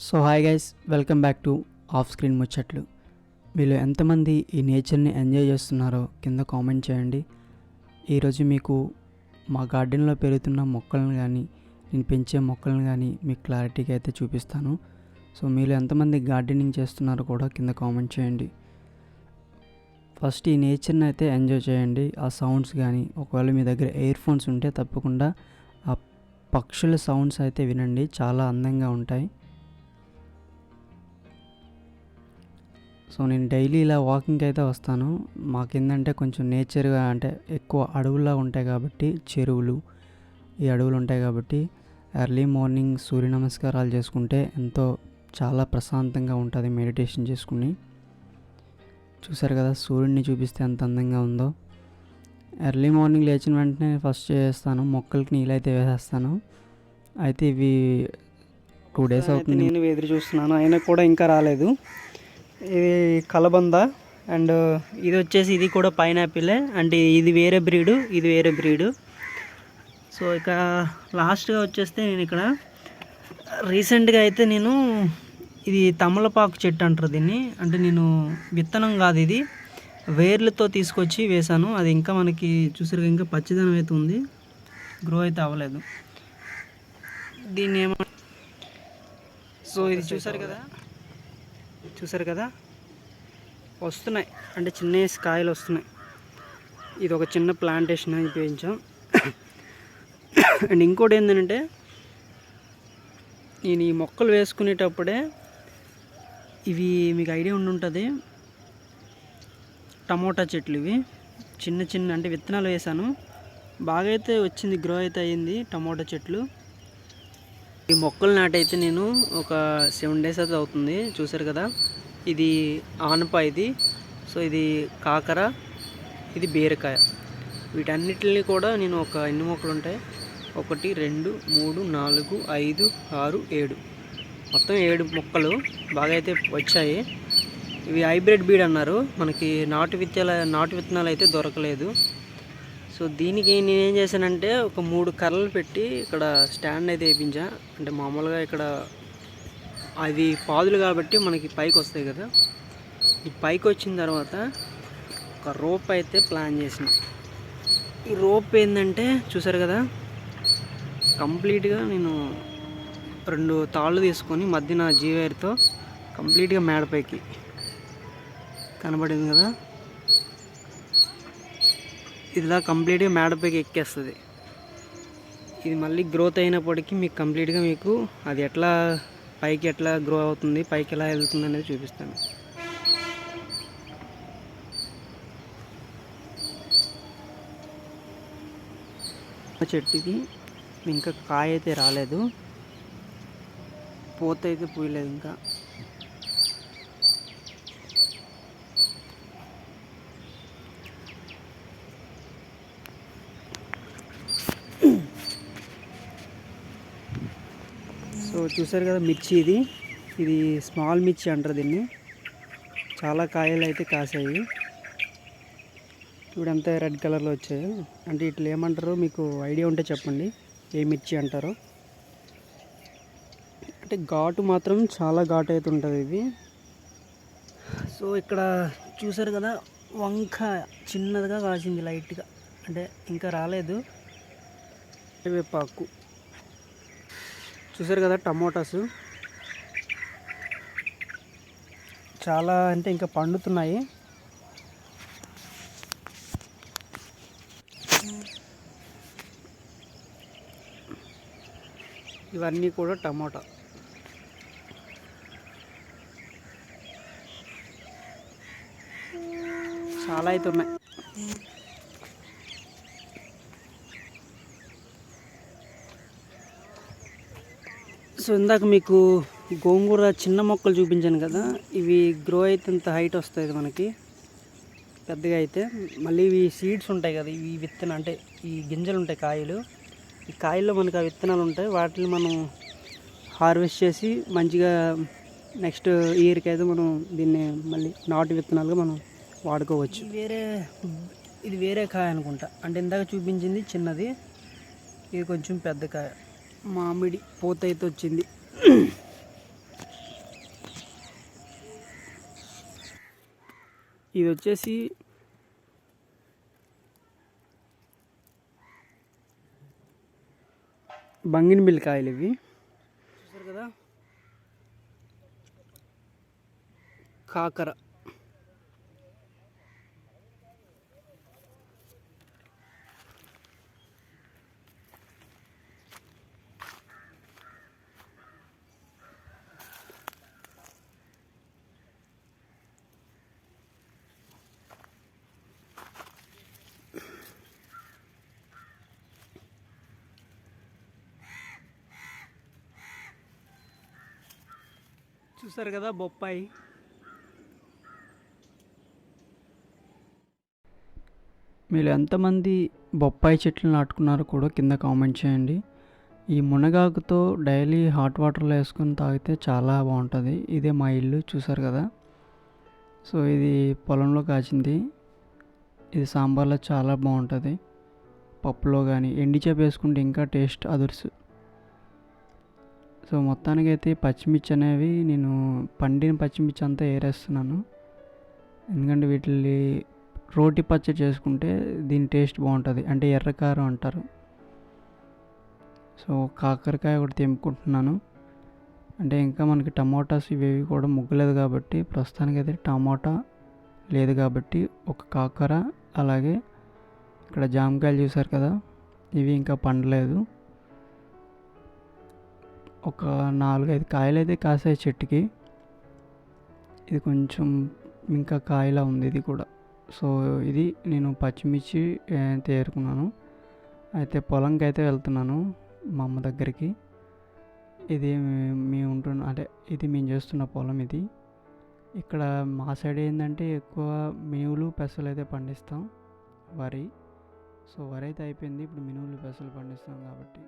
So hi guys, welcome back to off screen ముచ్చట్లు. వీళ్ళు ఎంతమంది ఈ నేచర్ని ఎంజాయ్ చేస్తున్నారో కింద కామెంట్ చేయండి. ఈరోజు మీకు మా గార్డెన్లో పెరుగుతున్న మొక్కలను కానీ నేను పెంచే మొక్కలను కానీ మీకు క్లారిటీగా అయితే చూపిస్తాను. సో మీరు ఎంతమంది గార్డెనింగ్ చేస్తున్నారో కూడా కింద కామెంట్ చేయండి. ఫస్ట్ ఈ నేచర్ని అయితే ఎంజాయ్ చేయండి. ఆ సౌండ్స్ కానీ, ఒకవేళ మీ దగ్గర ఇయర్ ఫోన్స్ ఉంటే తప్పకుండా ఆ పక్షుల సౌండ్స్ అయితే వినండి, చాలా అందంగా ఉంటాయి. సో నేను డైలీ ఇలా వాకింగ్కి అయితే వస్తాను. మాకేందంటే కొంచెం నేచర్గా అంటే ఎక్కువ అడవుల్లో ఉంటాయి కాబట్టి, చెరువులు ఈ అడవులు ఉంటాయి కాబట్టి ఎర్లీ మార్నింగ్ సూర్య నమస్కారాలు చేసుకుంటే చాలా ప్రశాంతంగా ఉంటుంది మెడిటేషన్ చేసుకుని. చూసారు కదా సూర్యుడిని చూపిస్తే ఎంత అందంగా ఉందో. ఎర్లీ మార్నింగ్ లేచిన వెంటనే ఫస్ట్ చేస్తాను, మొక్కలకి నీళ్ళైతే వేసేస్తాను. అయితే ఇవి 2 days అవుతుంది నేను ఎదురు చూస్తున్నాను, అయినా కూడా ఇంకా రాలేదు. ఇది కలబంద అండ్ ఇది వచ్చేసి ఇది కూడా పైనాపిలే, అంటే ఇది వేరే బ్రీడు, ఇది వేరే బ్రీడు. సో ఇక లాస్ట్గా వచ్చేస్తే నేను ఇక్కడ రీసెంట్గా అయితే నేను ఇది తమలపాకు చెట్టు అంటారు దీన్ని, అంటే నేను విత్తనం కాదు ఇది వేర్లతో తీసుకొచ్చి వేశాను. అది ఇంకా మనకి చూసారు ఇంకా పచ్చిదనం అయితే ఉంది, గ్రో అయితే అవ్వలేదు. దీన్ని సో ఇది చూసారు కదా వస్తున్నాయి, అంటే చిన్న కాయలు వస్తున్నాయి. ఇది ఒక చిన్న ప్లాంటేషన్ అని పెంచాం. అండ్ ఇంకోటి ఏంటంటే నేను ఈ మొక్కలు వేసుకునేటప్పుడే ఇవి మీకు ఐడియా ఉండుంటుంది, టమోటా చెట్లు ఇవి చిన్న అంటే విత్తనాలు వేసాను, బాగా అయితే వచ్చింది, గ్రో అయితే అయ్యింది టమోటా చెట్లు. ఈ మొక్కలు నాటైతే నేను ఒక 7 days అయితే అవుతుంది. చూసారు కదా ఇది ఆనప, ఇది సో ఇది కాకర, ఇది బీరకాయ. వీటన్నిటిని కూడా నేను ఒక ఎన్ని మొక్కలు ఉంటాయి, 1 2 3 4 5 6 7 మొత్తం 7 మొక్కలు బాగా అయితే వచ్చాయి. ఇవి హైబ్రిడ్ బీడ్ అన్నారు, మనకి నాటు విత్తనాలు అయితే దొరకలేదు. సో దీనికి నేనేం చేశానంటే ఒక 3 కర్రలు పెట్టి ఇక్కడ స్టాండ్ అయితే వేయించా. అంటే మామూలుగా ఇక్కడ అవి పాదులు కాబట్టి మనకి పైకి వస్తాయి కదా, ఈ పైకి వచ్చిన తర్వాత ఒక రోప్ అయితే ప్లాన్ చేసిన. ఈ రోప్ ఏంటంటే చూసారు కదా కంప్లీట్గా నేను 2 తాళ్ళు తీసుకొని మధ్యన జీవేర్తో కంప్లీట్గా మేడపైకి కనబడింది కదా, ఇదిలా కంప్లీట్గా మేడపైకి ఎక్కేస్తుంది. ఇది మళ్ళీ గ్రోత్ అయినప్పటికీ మీకు అది ఎట్లా పైకి ఎట్లా గ్రో అవుతుంది, పైకి ఎలా వెళ్తుంది అనేది చూపిస్తాను. చెట్టుకి ఇంకా కాయ అయితే రాలేదు, పూత అయితే పూయలేదు ఇంకా. సో చూసారు కదా మిర్చి, ఇది స్మాల్ మిర్చి అంటారు దీన్ని. చాలా కాయలు అయితే కాసాయి, చూడంతా రెడ్ కలర్లో వచ్చాయి. అంటే ఇట్లా ఏమంటారో మీకు ఐడియా ఉంటే చెప్పండి, ఏ మిర్చి అంటారో. అంటే ఘాటు మాత్రం చాలా ఘాటు అయితే ఉంటుంది ఇది. సో ఇక్కడ చూసారు కదా వంకాయ చిన్నదిగా కాసింది లైట్గా, అంటే ఇంకా రాలేదు. వేపాకు చూసారు కదా, టమోటాస్ చాలా అంటే ఇంకా పండుతున్నాయి. ఇవన్నీ కూడా టమోటా. చాలా అయితే ఉన్నాయి. సో ఇందాక మీకు గోంగూర చిన్న మొక్కలు చూపించాను కదా, ఇవి గ్రో అయితే ఇంత హైట్ వస్తుంది మనకి పెద్దగా అయితే. మళ్ళీ ఇవి సీడ్స్ ఉంటాయి కదా, ఇవి విత్తనం అంటే ఈ గింజలు ఉంటాయి, కాయలు. ఈ కాయల్లో మనకు ఆ విత్తనాలు ఉంటాయి, వాటిని మనం హార్వెస్ట్ చేసి మంచిగా నెక్స్ట్ ఇయర్కి అయితే మనం దీన్ని మళ్ళీ నాటు విత్తనాలుగా మనం వాడుకోవచ్చు. ఇది వేరే కాయ అనుకుంటా, అంటే ఇందాక చూపించింది చిన్నది, ఇది కొంచెం పెద్ద కాయ. మామిడి పూత అయితే వచ్చింది. ఇది వచ్చేసి బంగినబిల్లి కాయలు ఇవి, చూసారు కదా. కాకర, చూసారు కదా బొప్పాయి. మీరు ఎంతమంది బొప్పాయి చెట్లు నాటుకున్నారో కూడా కింద కామెంట్ చేయండి. ఈ మునగాకుతో డైలీ హాట్ వాటర్లో వేసుకొని తాగితే చాలా బాగుంటుంది. ఇదే మా ఇల్లు, చూసారు కదా. సో ఇది పొలంలో కాచింది. ఇది సాంబార్లో చాలా బాగుంటుంది, పప్పులో కానీ. ఎండి చేప వేసుకుంటే ఇంకా టేస్ట్ అదుర్సు. సో మొత్తానికైతే పచ్చిమిర్చి అనేవి నేను పండిన పచ్చిమిర్చి అంతా ఏరేస్తున్నాను, ఎందుకంటే వీటిని రోటి పచ్చడి చేసుకుంటే దీని టేస్ట్ బాగుంటుంది, అంటే ఎర్రకారం అంటారు. సో కాకరకాయ ఒకటి తెంపుకుంటున్నాను, అంటే ఇంకా మనకి టమోటాస్ ఇవేవి కూడా ముగ్గలేదు కాబట్టి ప్రస్తుతానికైతే టమాటా లేదు కాబట్టి ఒక కాకర, అలాగే ఇక్కడ జామకాయలు చూసారు కదా, ఇవి ఇంకా పండలేదు. ఒక 4-5 కాయలు అయితే కాసాయి చెట్టుకి. ఇది కొంచెం ఇంకా కాయలా ఉంది ఇది కూడా. సో ఇది నేను పచ్చిమిర్చి తేరుకున్నాను. అయితే పొలంకి అయితే వెళ్తున్నాను మా అమ్మ దగ్గరికి. ఇది మేము ఉంటున్న, అంటే ఇది మేము చేస్తున్న పొలం ఇది. ఇక్కడ మా సైడ్ ఏంటంటే ఎక్కువ మినువులు పెసలు అయితే పండిస్తాం, వరి. సో వరి అయితే అయిపోయింది, ఇప్పుడు మినువులు పెసలు పండిస్తాం కాబట్టి.